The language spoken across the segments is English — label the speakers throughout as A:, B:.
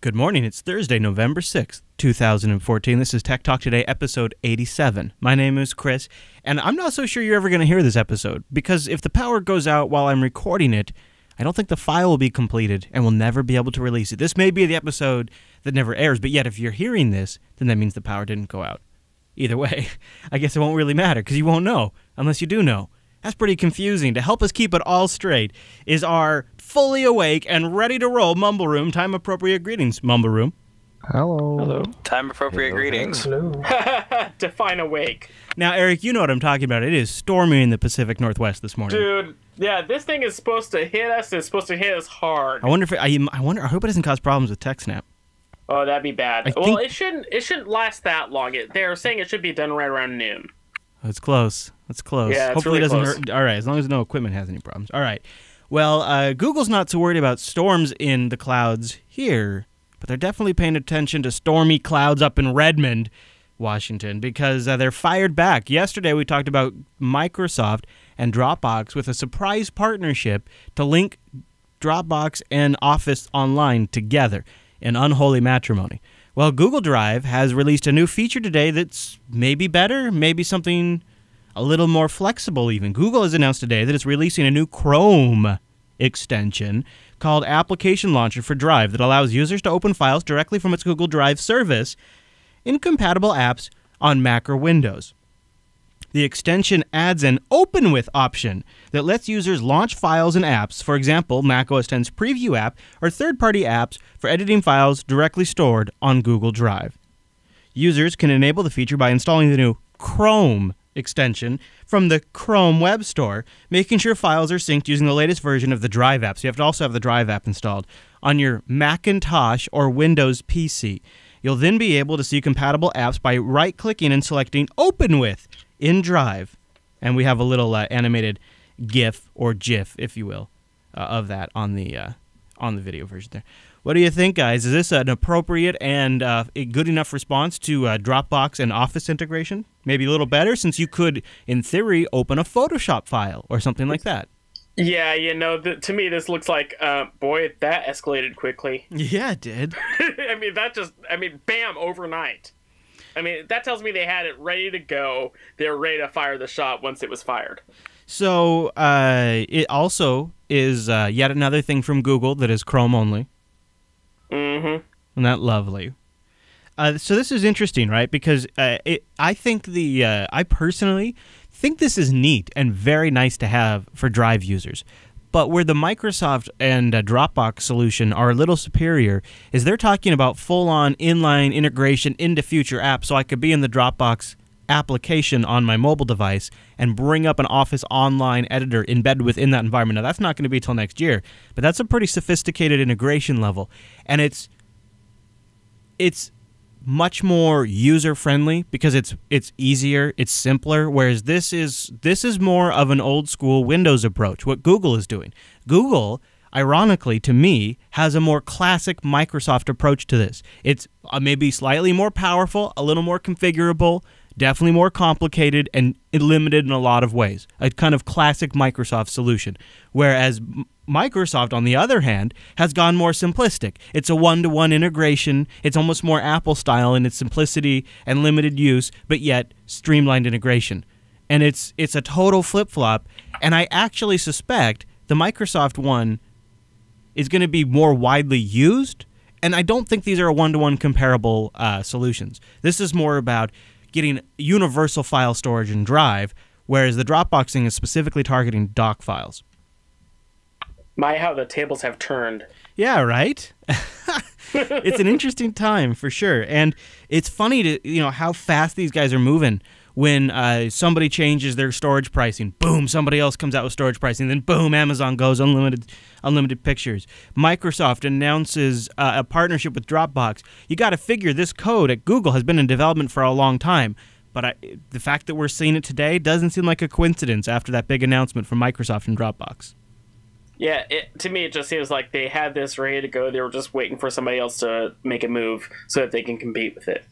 A: Good morning. It's Thursday, November 6th, 2014. This is Tech Talk Today, episode 87. My name is Chris, and I'm not so sure you're ever going to hear this episode, because if the power goes out while I'm recording it, I don't think the file will be completed and we'll never be able to release it. This may be the episode that never airs, but yet if you're hearing this, then that means the power didn't go out. Either way, I guess it won't really matter, because you won't know, unless you do know. That's pretty confusing. To help us keep it all straight is our fully awake and ready to roll Mumble Room. Time-appropriate greetings, Mumble Room.
B: Hello.
C: Hello. Time-appropriate greetings.
B: Hello.
D: Define awake.
A: Now, Eric, you know what I'm talking about. It is stormy in the Pacific Northwest this morning.
D: Dude, yeah, this thing is supposed to hit us. It's supposed to hit us hard.
A: I wonder if I hope it doesn't cause problems with TechSnap.
D: Oh, that'd be bad. Well, it shouldn't last that long. They're saying it should be done right around noon.
A: Oh, it's close. It's close.
D: Yeah, it's
A: Hopefully
D: really
A: it doesn't
D: close.
A: hurt. All right, as long as no equipment has any problems. All right. Well, Google's not so worried about storms in the clouds here, but they're definitely paying attention to stormy clouds up in Redmond, Washington, because they're fired back. Yesterday we talked about Microsoft and Dropbox with a surprise partnership to link Dropbox and Office Online together in unholy matrimony. Well, Google Drive has released a new feature today that's maybe better, maybe something a little more flexible even. Google has announced today that it's releasing a new Chrome extension called Application Launcher for Drive that allows users to open files directly from its Google Drive service in compatible apps on Mac or Windows. The extension adds an Open With option that lets users launch files and apps, for example, Mac OS X's Preview app or third-party apps for editing files directly stored on Google Drive. Users can enable the feature by installing the new Chrome extension from the Chrome Web Store, making sure files are synced using the latest version of the Drive app. So you have to also have the Drive app installed on your Macintosh or Windows PC. You'll then be able to see compatible apps by right-clicking and selecting Open With in Drive. And we have a little animated GIF or GIF, if you will, of that on the video version there. What do you think, guys? Is this an appropriate and a good enough response to Dropbox and Office integration? Maybe a little better, since you could, in theory, open a Photoshop file or something like that.
D: Yeah, to me this looks like, boy, that escalated quickly.
A: Yeah, it did.
D: Bam, overnight. That tells me they had it ready to go. They were ready to fire the shot once it was fired.
A: So it also is yet another thing from Google that is Chrome only.
D: Mm-hmm.
A: Isn't that lovely? So this is interesting, right? Because I personally think this is neat and very nice to have for Drive users. But where the Microsoft and Dropbox solution are a little superior is they're talking about full-on inline integration into future apps, so I could be in the Dropbox application on my mobile device and bring up an Office Online editor embedded within that environment. Now, that's not going to be till next year, but that's a pretty sophisticated integration level. And it's much more user-friendly because it's easier, it's simpler, whereas this is more of an old-school Windows approach, what Google is doing. Google, ironically, to me, has a more classic Microsoft approach to this. It's maybe slightly more powerful, a little more configurable, definitely more complicated, and limited in a lot of ways. A kind of classic Microsoft solution. Whereas Microsoft, on the other hand, has gone more simplistic. It's a one-to-one integration. It's almost more Apple-style in its simplicity and limited use, but yet streamlined integration. And it's a total flip-flop, and I actually suspect the Microsoft one is going to be more widely used, and I don't think these are a one-to-one comparable solutions. This is more about getting universal file storage in Drive, whereas the Dropbox thing is specifically targeting doc files.
D: How the tables have turned.
A: Yeah, right? It's an interesting time, for sure. And it's funny to how fast these guys are moving. When somebody changes their storage pricing, boom, somebody else comes out with storage pricing, then boom, Amazon goes unlimited pictures. Microsoft announces a partnership with Dropbox. You got to figure this code at Google has been in development for a long time, but the fact that we're seeing it today doesn't seem like a coincidence after that big announcement from Microsoft and Dropbox.
D: Yeah, to me it just seems like they had this ready to go. They were just waiting for somebody else to make a move so that they can compete with it.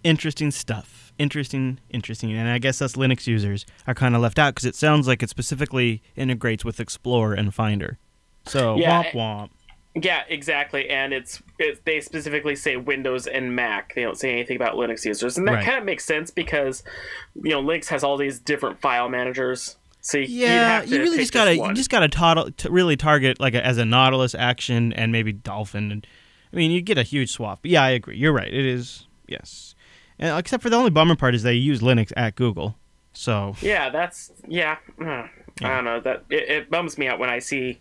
A: Interesting stuff. Interesting. And I guess us Linux users are kind of left out because it sounds like it specifically integrates with Explorer and Finder. So,
D: yeah,
A: womp womp.
D: Yeah, exactly, and they specifically say Windows and Mac. They don't say anything about Linux users, and that kind of makes sense because Linux has all these different file managers. So you'd have to
A: you just gotta really target as a Nautilus action and maybe Dolphin, and I mean you get a huge swath. But yeah, I agree. You're right. It is and except for the only bummer part is they use Linux at Google. So
D: yeah, I don't know, that it bums me out when I see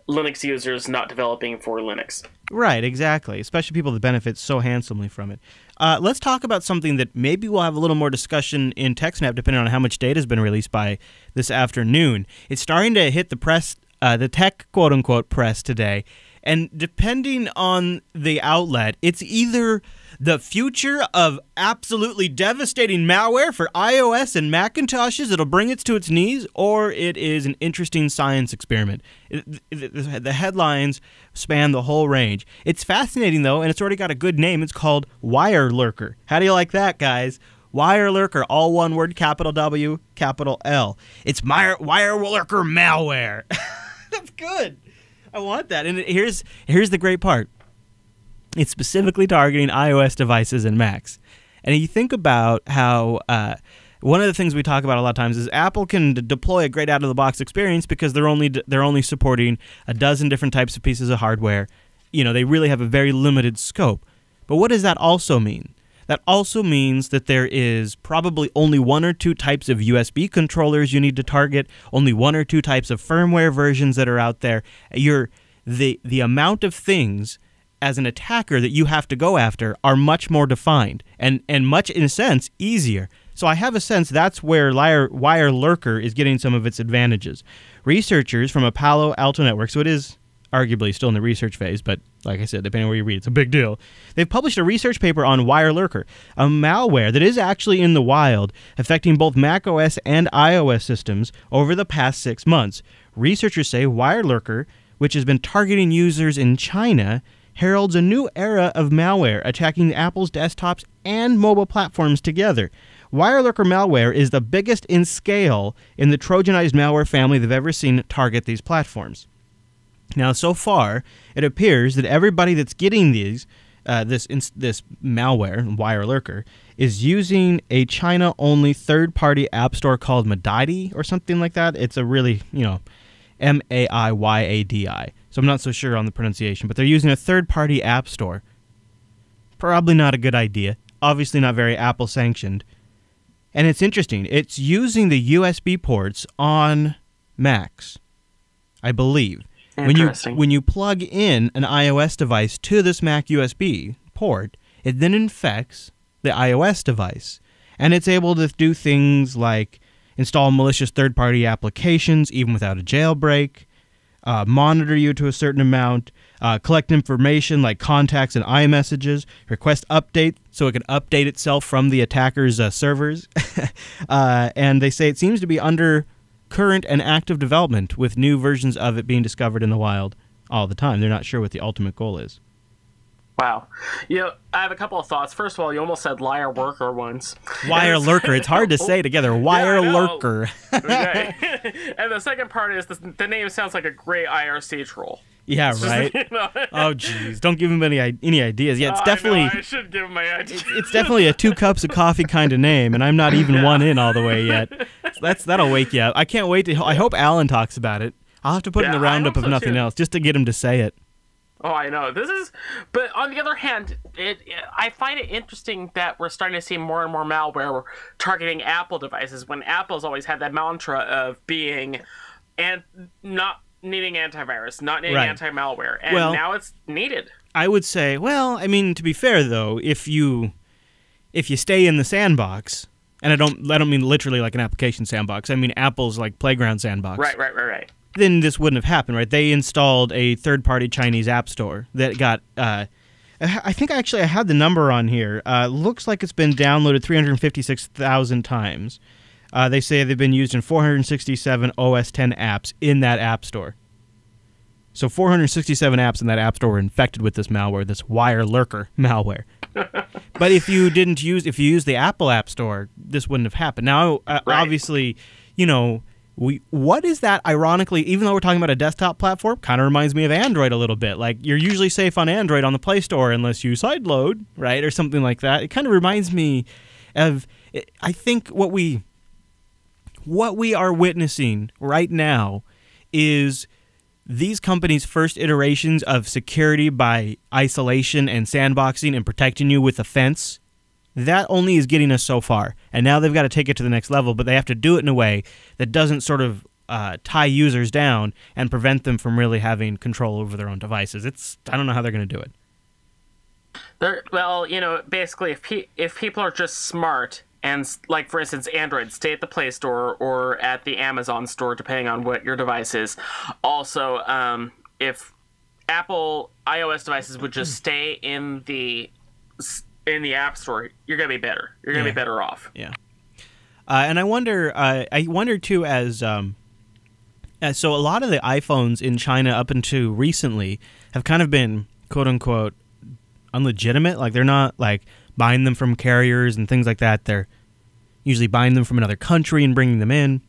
D: Linux users not developing for Linux.
A: Right, exactly. Especially people that benefit so handsomely from it. Let's talk about something that maybe we'll have a little more discussion in TechSnap, depending on how much data has been released by this afternoon. It's starting to hit the press, the tech quote-unquote press today, and depending on the outlet, it's either the future of absolutely devastating malware for iOS and Macintoshes that'll bring it to its knees, or it is an interesting science experiment. The headlines span the whole range. It's fascinating, though, and it's already got a good name. It's called WireLurker. How do you like that, guys? WireLurker, all one word, capital W, capital L. It's WireLurker malware. That's good. I want that. And here's the great part. It's specifically targeting iOS devices and Macs. And you think about how one of the things we talk about a lot of times is Apple can deploy a great out-of-the-box experience because they're only supporting a dozen different types of pieces of hardware. They really have a very limited scope. But what does that also mean? That also means that there is probably only one or two types of USB controllers you need to target, only one or two types of firmware versions that are out there. The amount of things as an attacker that you have to go after are much more defined and much, in a sense, easier. So I have a sense that's where WireLurker is getting some of its advantages. Researchers from a Palo Alto network, so it is arguably still in the research phase, but like I said, depending on where you read, it's a big deal. They've published a research paper on WireLurker, a malware that is actually in the wild, affecting both macOS and iOS systems over the past 6 months. Researchers say WireLurker, which has been targeting users in China, heralds a new era of malware attacking Apple's desktops and mobile platforms together. WireLurker malware is the biggest in scale in the Trojanized malware family they've ever seen target these platforms. Now, so far, it appears that everybody that's getting this malware, WireLurker, is using a China-only third-party app store called Maiyadi or something like that. It's a really, Maiyadi. So I'm not so sure on the pronunciation, but they're using a third-party app store. Probably not a good idea. Obviously not very Apple-sanctioned. And it's interesting. It's using the USB ports on Macs, I believe. When you plug in an iOS device to this Mac USB port, it then infects the iOS device. And it's able to do things like install malicious third-party applications, even without a jailbreak, monitor you to a certain amount, collect information like contacts and iMessages, request update so it can update itself from the attacker's servers. And they say it seems to be under current and active development with new versions of it being discovered in the wild all the time. They're not sure what the ultimate goal is.
D: Wow. I have a couple of thoughts. First of all, you almost said WireLurker once.
A: WireLurker. It's hard to say together. WireLurker.
D: Okay. And the second part is the name sounds like a great IRC troll.
A: Yeah, right. Oh, jeez. Don't give him any ideas. Yeah, it's definitely.
D: I should give him my ideas.
A: It's definitely a 2 cups of coffee kind of name, and I'm not even one in all the way yet. So that'll wake you up. I can't wait to. I hope Alan talks about it. I'll have to put it in the roundup if nothing else, just to get him to say it.
D: Oh, I know. But on the other hand, I find it interesting that we're starting to see more and more malware targeting Apple devices when Apple's always had that mantra of being and not needing antivirus, not needing anti-malware, and now it's needed.
A: I would say, to be fair though, if you stay in the sandbox, and I don't mean literally like an application sandbox, I mean Apple's like playground sandbox.
D: Right.
A: Then this wouldn't have happened, right? They installed a third-party Chinese app store that got, I think actually I had the number on here. Looks like it's been downloaded 356,000 times. They say they've been used in 467 OS X apps in that app store. So 467 apps in that app store were infected with this malware, this WireLurker malware. But if you used the Apple App Store, this wouldn't have happened. Now, obviously, What is that? Ironically, even though we're talking about a desktop platform, kind of reminds me of Android a little bit. Like, you're usually safe on Android on the Play Store unless you sideload, right, or something like that. It kind of reminds me of, I think what we are witnessing right now is these companies' first iterations of security by isolation and sandboxing and protecting you with a fence. That only is getting us so far. And now they've got to take it to the next level, but they have to do it in a way that doesn't sort of tie users down and prevent them from really having control over their own devices. I don't know how they're going to do it.
D: Well, basically, if people are just smart and, like, for instance, Android, stay at the Play Store or at the Amazon store, depending on what your device is. Also, if Apple iOS devices would just stay in the App Store, you're gonna be better. You're gonna be better off.
A: Yeah. And I wonder too, as so a lot of the iPhones in China up until recently have kind of been quote unquote unlegitimate. Like, they're not like buying them from carriers and things like that. They're usually buying them from another country and bringing them in.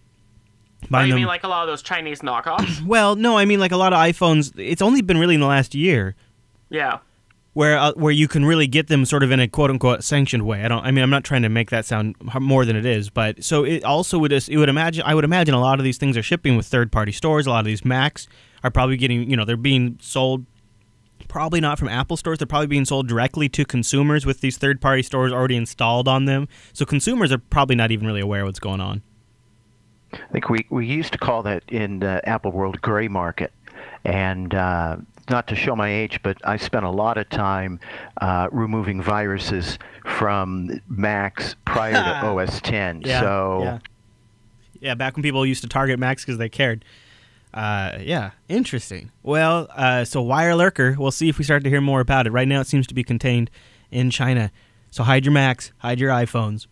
D: You mean like a lot of those Chinese knockoffs?
A: Well, no, I mean like a lot of iPhones. It's only been really in the last year.
D: Yeah.
A: Where you can really get them sort of in a quote unquote sanctioned way. I'm not trying to make that sound more than it is, but so it also I would imagine a lot of these things are shipping with third party stores. A lot of these Macs are probably getting, they're being sold probably not from Apple stores. They're probably being sold directly to consumers with these third party stores already installed on them. So consumers are probably not even really aware of what's going on.
B: I think we used to call that in the Apple world gray market. And not to show my age, but I spent a lot of time removing viruses from Macs prior to OS X.
A: Yeah, back when people used to target Macs because they cared. Yeah, interesting. Well, so WireLurker, we'll see if we start to hear more about it. Right now it seems to be contained in China. So hide your Macs, hide your iPhones.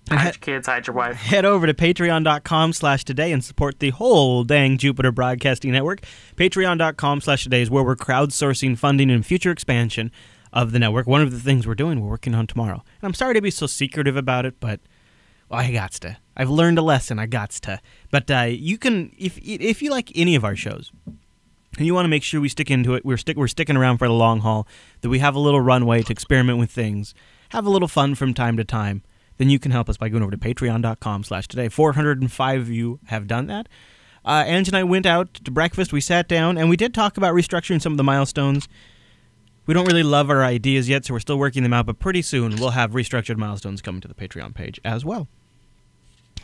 D: Hide your kids, hide your wife.
A: Head over to patreon.com/today and support the whole dang Jupiter Broadcasting Network. Patreon.com/today is where we're crowdsourcing funding and future expansion of the network. One of the things we're working on tomorrow. And I'm sorry to be so secretive about it, but I gots to. I've learned a lesson. I gots to. But you can, if you like any of our shows, and you want to make sure we stick into it, we're sticking around for the long haul, that we have a little runway to experiment with things, have a little fun from time to time, then you can help us by going over to patreon.com/today. 405 of you have done that. Ange and I went out to breakfast. We sat down, and we did talk about restructuring some of the milestones. We don't really love our ideas yet, so we're still working them out, but pretty soon we'll have restructured milestones coming to the Patreon page as well.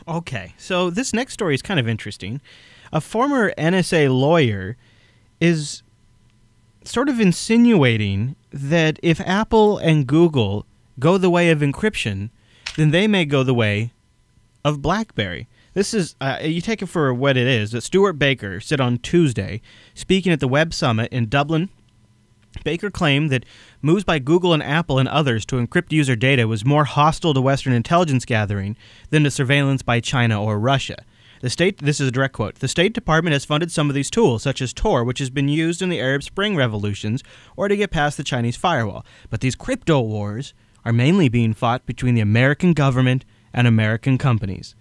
A: Okay, so this next story is kind of interesting. A former NSA lawyer is sort of insinuating that if Apple and Google go the way of encryption, then they may go the way of BlackBerry. This is, you take it for what it is, that Stuart Baker said on Tuesday, speaking at the Web Summit in Dublin. Baker claimed that moves by Google and Apple and others to encrypt user data was more hostile to Western intelligence gathering than to surveillance by China or Russia. This is a direct quote. The State Department has funded some of these tools, such as Tor, which has been used in the Arab Spring revolutions or to get past the Chinese firewall. But these crypto wars are mainly being fought between the American government and American companies.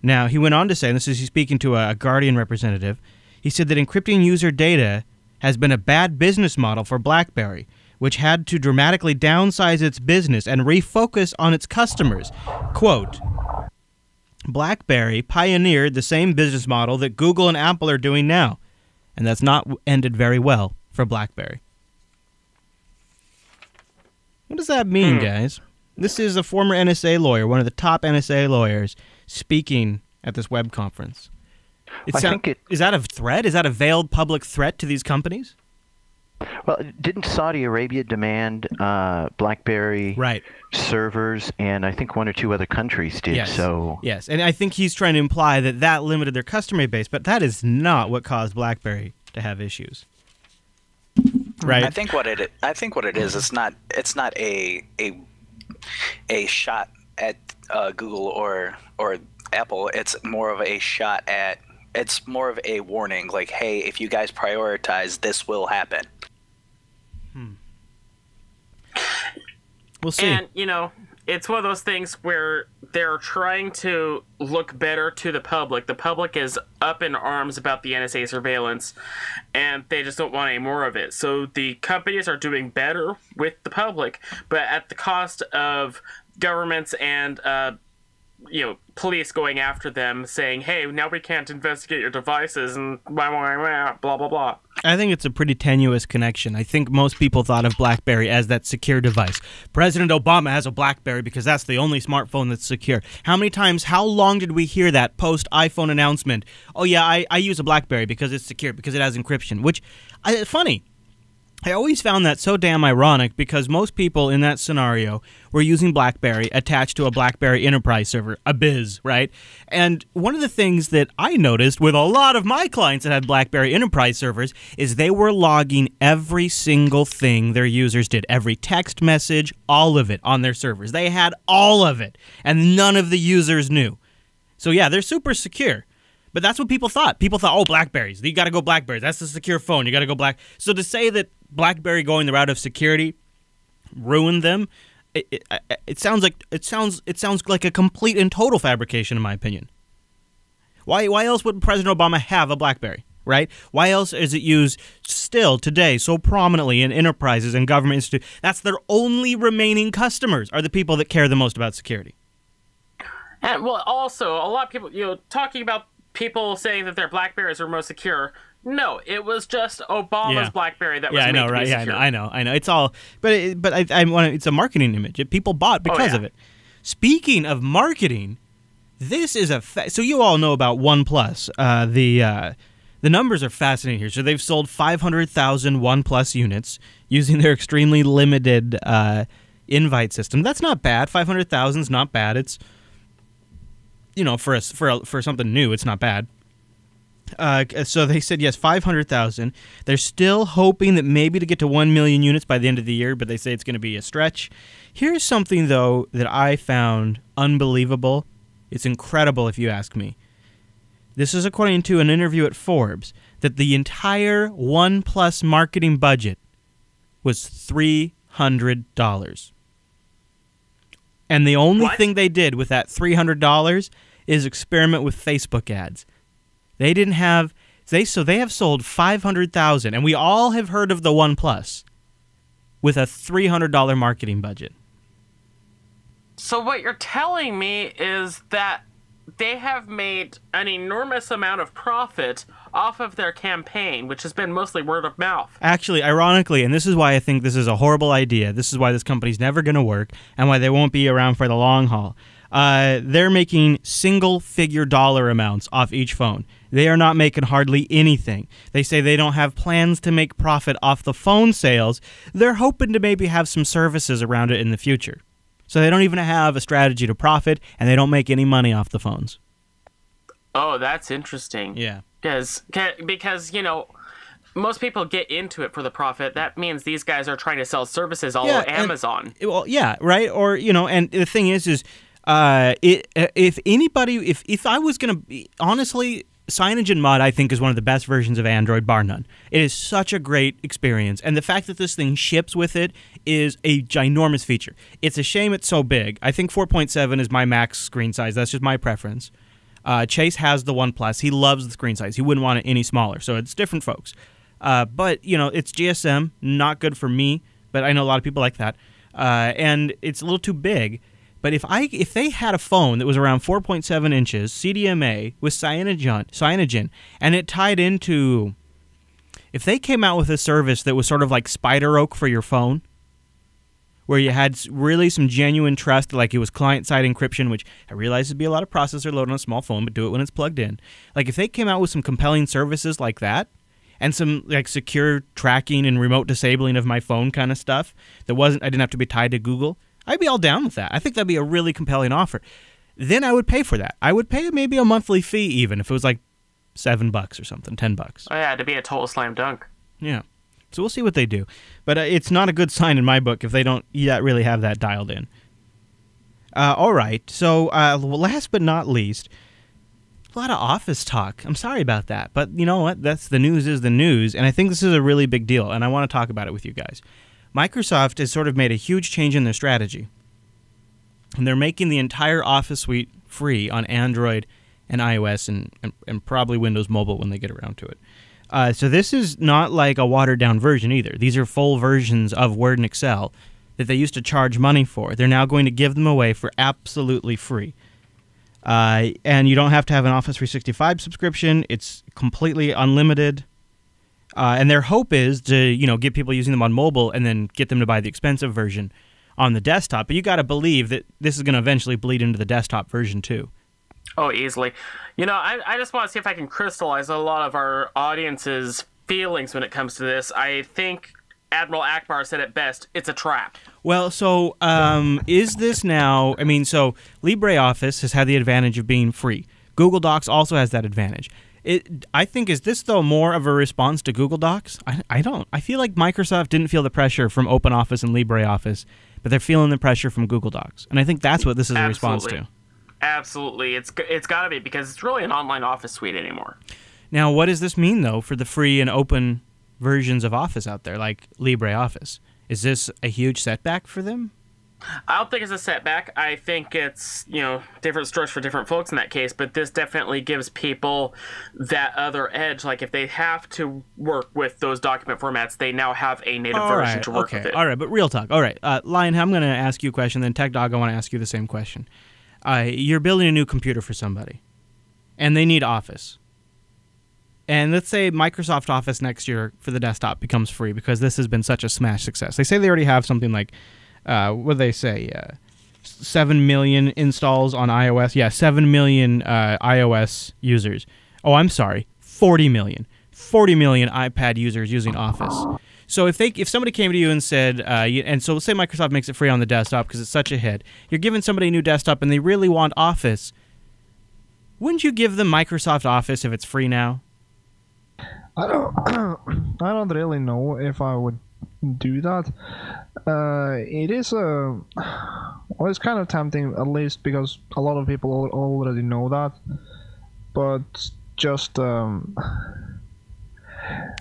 A: Now, he went on to say, and this is he's speaking to a Guardian representative, he said that encrypting user data has been a bad business model for BlackBerry, which had to dramatically downsize its business and refocus on its customers. Quote, BlackBerry pioneered the same business model that Google and Apple are doing now, and that's not ended very well for BlackBerry. What does that mean, guys? This is a former NSA lawyer, one of the top NSA lawyers, speaking at this web conference. Is that a threat? Is that a veiled public threat to these companies?
B: Well, didn't Saudi Arabia demand BlackBerry servers, and I think one or two other countries did?
A: Yes.
B: So
A: yes, and I think he's trying to imply that that limited their customer base, but that is not what caused BlackBerry to have issues. Right.
C: I think what it is, it's not a shot at Google or Apple. It's more of a shot at. It's more of a warning, like, hey, if you guys prioritize, this will happen.
A: We'll see.
D: And it's one of those things where they're trying to look better to the public. The public is up in arms about the NSA surveillance, and they just don't want any more of it. So the companies are doing better with the public, but at the cost of governments and police going after them, saying, "Hey, now we can't investigate your devices," and blah blah blah blah blah.
A: I think it's a pretty tenuous connection. I think most people thought of BlackBerry as that secure device. President Obama has a BlackBerry because that's the only smartphone that's secure. How long did we hear that post-iPhone announcement? Oh, yeah, I use a BlackBerry because it's secure, because it has encryption, which, funny. I always found that so damn ironic because most people in that scenario were using BlackBerry attached to a BlackBerry enterprise server, a biz, right? And one of the things that I noticed with a lot of my clients that had BlackBerry enterprise servers is they were logging every single thing their users did, every text message, all of it on their servers. They had all of it, and none of the users knew. So yeah, they're super secure. But that's what people thought. People thought, oh, BlackBerries. You got to go BlackBerries. That's the secure phone. You got to go Black. So to say that BlackBerry going the route of security ruined them, it sounds like a complete and total fabrication, in my opinion. Why else would President Obama have a BlackBerry, right? Why else is it used still today so prominently in enterprises and government institutes? That's their only remaining customers are the people that care the most about security.
D: And well, also a lot of people, talking about people saying that their BlackBerries are most secure. No, it was just Obama's BlackBerry that was made to be secure.
A: I know. It's all, but it's a marketing image. People bought because of it. Speaking of marketing, this is so you all know about OnePlus. The numbers are fascinating here. So they've sold 500,000 OnePlus units using their extremely limited invite system. That's not bad. 500,000 is not bad. It's for something new, it's not bad. So they said, yes, 500,000. They're still hoping that maybe to get to 1 million units by the end of the year, but they say it's going to be a stretch. Here's something, though, that I found unbelievable. It's incredible, if you ask me. This is according to an interview at Forbes, that the entire OnePlus marketing budget was $300. And the only thing they did with that $300 is experiment with Facebook ads. They have sold 500,000, and we all have heard of the OnePlus with a $300 marketing budget.
D: So what you're telling me is that they have made an enormous amount of profit off of their campaign, which has been mostly word of mouth.
A: Actually, ironically, and this is why I think this is a horrible idea, this is why this company's never going to work, and why they won't be around for the long haul. They're making single-figure dollar amounts off each phone. They are not making hardly anything. They say they don't have plans to make profit off the phone sales. They're hoping to maybe have some services around it in the future. So they don't even have a strategy to profit, and they don't make any money off the phones.
D: Oh, that's interesting.
A: Yeah.
D: Because most people get into it for the profit. That means these guys are trying to sell services all over Amazon.
A: Well, yeah, right? Or, and the thing is if I was going to be, honestly, CyanogenMod, I think, is one of the best versions of Android, bar none. It is such a great experience, and the fact that this thing ships with it is a ginormous feature. It's a shame it's so big. I think 4.7 is my max screen size. That's just my preference. Chase has the OnePlus. He loves the screen size. He wouldn't want it any smaller, so it's different folks. But, it's GSM, not good for me, but I know a lot of people like that. And it's a little too big. But if they had a phone that was around 4.7 inches, CDMA, with cyanogen, and it tied into... If they came out with a service that was sort of like Spider Oak for your phone, where you had really some genuine trust, like it was client-side encryption, which I realize would be a lot of processor load on a small phone, but do it when it's plugged in. Like if they came out with some compelling services like that, and some like secure tracking and remote disabling of my phone kind of stuff I didn't have to be tied to Google, I'd be all down with that. I think that'd be a really compelling offer. Then I would pay for that. I would pay maybe a monthly fee even if it was like $7 or something, $10.
D: Oh yeah, to be a total slam dunk.
A: Yeah. So we'll see what they do. But it's not a good sign in my book if they don't yet really have that dialed in. All right. So last but not least, a lot of Office talk. I'm sorry about that. But you know what? That's the news is the news. And I think this is a really big deal. And I want to talk about it with you guys. Microsoft has sort of made a huge change in their strategy. and they're making the entire Office suite free on Android and iOS and probably Windows Mobile when they get around to it. So this is not like a watered-down version either. These are full versions of Word and Excel that they used to charge money for. They're now going to give them away for absolutely free. And you don't have to have an Office 365 subscription. It's completely unlimited. And their hope is to, get people using them on mobile and then get them to buy the expensive version on the desktop. But you got to believe that this is going to eventually bleed into the desktop version too.
D: Oh, easily. I just want to see if I can crystallize a lot of our audience's feelings when it comes to this. I think Admiral Akbar said it best. It's a trap.
A: Well, so is this now... so LibreOffice has had the advantage of being free. Google Docs also has that advantage. I think, is this, though, more of a response to Google Docs? I don't. I feel like Microsoft didn't feel the pressure from OpenOffice and LibreOffice, but they're feeling the pressure from Google Docs. And I think that's what this is a response to.
D: Absolutely. It's got to be, because it's really an online Office suite anymore.
A: Now, what does this mean, though, for the free and open versions of Office out there, like LibreOffice? Is this a huge setback for them?
D: I don't think it's a setback. I think it's, different strokes for different folks in that case, but this definitely gives people that other edge. Like, if they have to work with those document formats, they now have a native version to work with it.
A: All right, but real talk. All right, Lion, I'm going to ask you a question, then Tech Dog, I want to ask you the same question. You're building a new computer for somebody, and they need Office. And let's say Microsoft Office next year for the desktop becomes free because this has been such a smash success. They say they already have something like, what do they say, 7 million installs on iOS. Yeah, 7 million iOS users. Oh, I'm sorry, 40 million. 40 million iPad users using Office. So if somebody came to you and said, and so let's say Microsoft makes it free on the desktop because it's such a hit, you're giving somebody a new desktop and they really want Office, wouldn't you give them Microsoft Office if it's free now?
E: I don't really know if I would do that. It is it's kind of tempting, at least because a lot of people already know that. But just
A: you're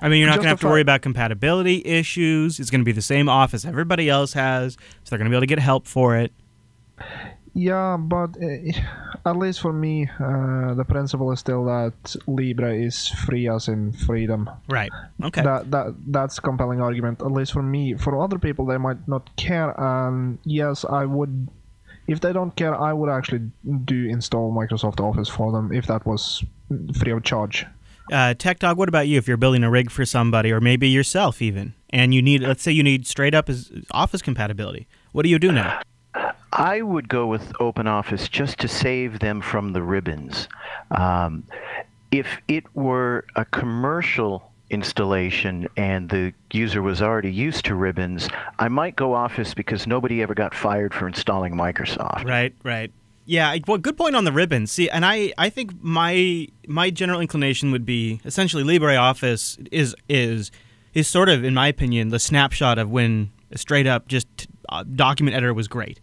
A: not going to have to worry about compatibility issues. It's going to be the same Office everybody else has, so they're going to be able to get help for it.
E: Yeah, but at least for me, the principle is still that Libre is free as in freedom.
A: Right. Okay.
E: That's a compelling argument, at least for me. For other people, they might not care. And yes, I would. If they don't care, I would actually install Microsoft Office for them if that was free of charge.
A: Tech Dog, what about you? If you're building a rig for somebody, or maybe yourself even, and let's say you need straight up Office compatibility, what do you do now?
B: I would go with OpenOffice just to save them from the ribbons. If it were a commercial installation and the user was already used to ribbons, I might go Office because nobody ever got fired for installing Microsoft.
A: Right. Yeah, well, good point on the ribbons. See, and I think my general inclination would be essentially LibreOffice is sort of, in my opinion, the snapshot of when a straight up just document editor was great.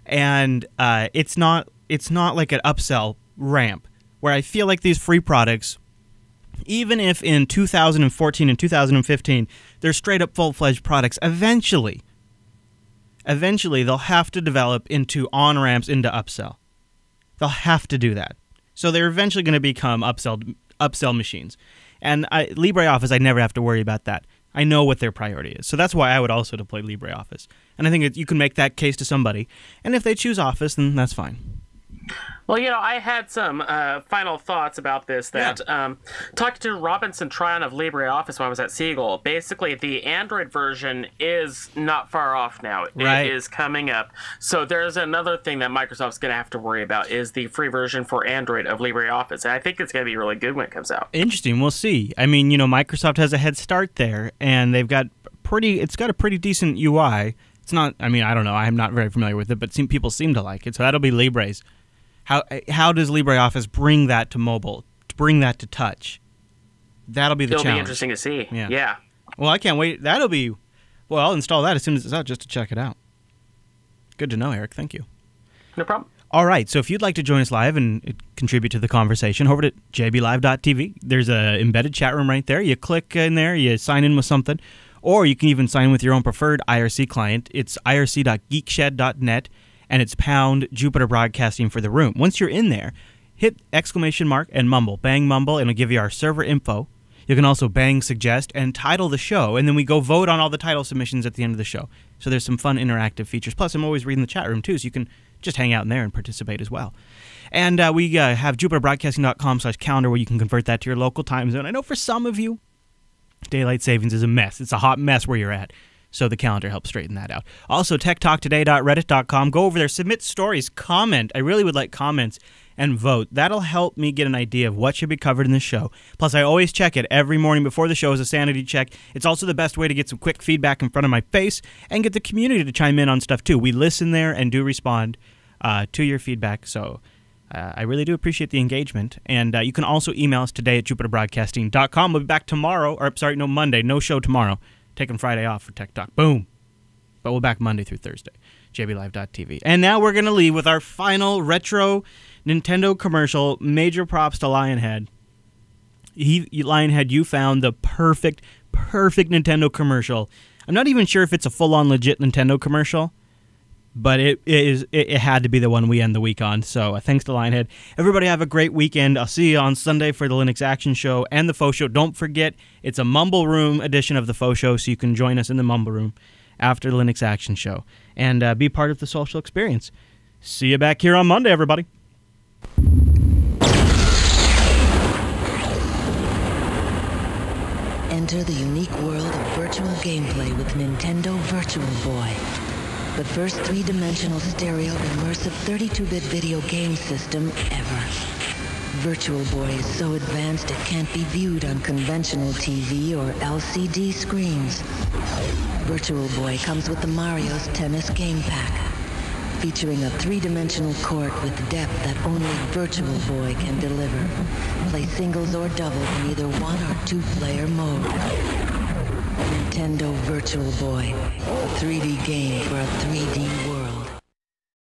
A: And it's not like an upsell ramp where I feel like these free products, even if in 2014 and 2015 they're straight up full-fledged products, eventually they'll have to develop into on-ramps into upsell. They'll have to do that. So they're eventually going to become upsell machines. And LibreOffice, I never have to worry about that. I know what their priority is. So that's why I would also deploy LibreOffice. And I think you can make that case to somebody. And if they choose Office, then that's fine.
D: Well, I had some final thoughts about this. Talking to Robinson Tryon of LibreOffice when I was at Siegel, basically the Android version is not far off now.
A: Right.
D: It is coming up. So there's another thing that Microsoft's going to have to worry about is the free version for Android of LibreOffice. And I think it's going to be really good when it comes out.
A: Interesting. We'll see. I mean, Microsoft has a head start there, and it's got a pretty decent UI. It's not, I don't know. I'm not very familiar with it, but people seem to like it. So that'll be Libre's. How does LibreOffice bring that to mobile, bring that to touch? That'll be the challenge.
D: It'll be interesting to see. Yeah.
A: Well, I can't wait. I'll install that as soon as it's out just to check it out. Good to know, Eric. Thank you.
D: No problem.
A: All right, so if you'd like to join us live and contribute to the conversation, over to jblive.tv. There's an embedded chat room right there. You click in there, you sign in with something, or you can even sign in with your own preferred IRC client. It's irc.geekshed.net. and it's pound Jupiter Broadcasting for the room. Once you're in there, hit exclamation mark and mumble. Bang mumble, and it'll give you our server info. You can also bang suggest and title the show, and then we go vote on all the title submissions at the end of the show. So there's some fun interactive features. Plus, I'm always reading the chat room, too, so you can just hang out in there and participate as well. And we have jupiterbroadcasting.com/calendar where you can convert that to your local time zone. I know for some of you, daylight savings is a mess. It's a hot mess where you're at. So the calendar helps straighten that out. Also, techtalktoday.reddit.com. Go over there, submit stories, comment. I really would like comments and vote. That'll help me get an idea of what should be covered in the show. Plus, I always check it every morning before the show as a sanity check. It's also the best way to get some quick feedback in front of my face and get the community to chime in on stuff, too. We listen there and do respond to your feedback, so I really do appreciate the engagement. And you can also email us today at jupiterbroadcasting.com. We'll be back tomorrow, or sorry, no, Monday. No show tomorrow. Taking Friday off for Tech Talk. Boom. But we'll back Monday through Thursday. jblive.tv. And now we're going to leave with our final retro Nintendo commercial. Major props to Lionhead. Lionhead, you found the perfect Nintendo commercial. I'm not even sure if it's a full-on legit Nintendo commercial, but it had to be the one we end the week on. So thanks to Lionhead. Everybody have a great weekend. I'll see you on Sunday for the Linux Action Show and the Faux Show. Don't forget, it's a Mumble Room edition of the Faux Show, so you can join us in the Mumble Room after the Linux Action Show and be part of the social experience. See you back here on Monday, everybody.
F: Enter the unique world of virtual gameplay with Nintendo Virtual Boy. The first three-dimensional stereo immersive 32-bit video game system ever. Virtual Boy is so advanced it can't be viewed on conventional TV or LCD screens. Virtual Boy comes with the Mario's Tennis Game Pack, featuring a three-dimensional court with depth that only Virtual Boy can deliver. Play singles or doubles in either one or two-player mode. Nintendo Virtual Boy, a 3D game for a 3D